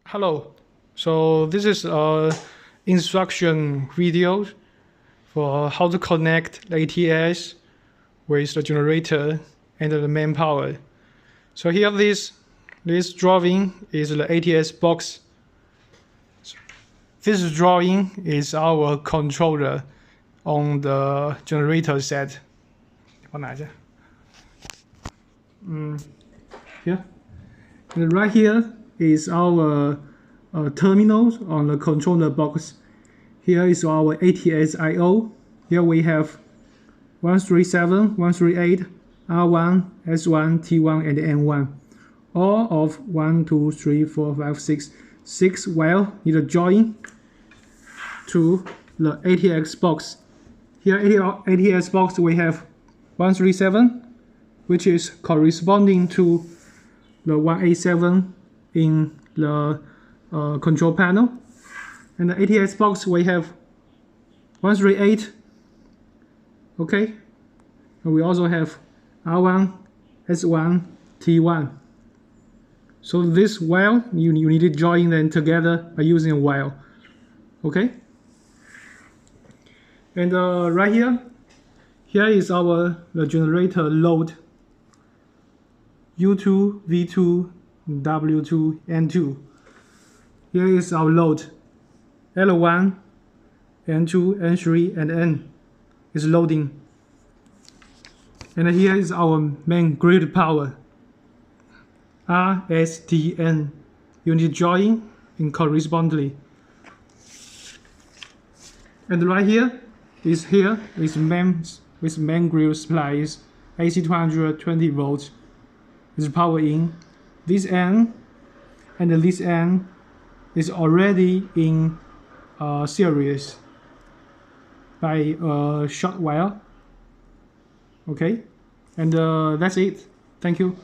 Hello. So this is a instruction video for how to connect the ATS with the generator and the main power. So here this drawing is the ATS box. This drawing is our controller on the generator set. Here. And right here is our terminals on the controller box. Here is our ATS I/O. Here we have 137, 138, R1, S1, T1, and N1. All of 1, 2, 3, 4, 5, 6 wire need to join to the ATS box. Here ATS box we have 137, which is corresponding to the 187 in the control panel. And the ATS box we have 138. Okay, and we also have R1, S1, T1. So this wire you need to join them together by using a wire. Okay, and right here is the generator load U2, V2, W2, N2. Here is our load L1, N2, N3, and N is loading. And here is our main grid power R, S, T, N. You need to join in correspondingly. And right here is main grid supplies AC 220 volts. Is power in. This end and this end is already in series by a short wire. Okay, and that's it. Thank you.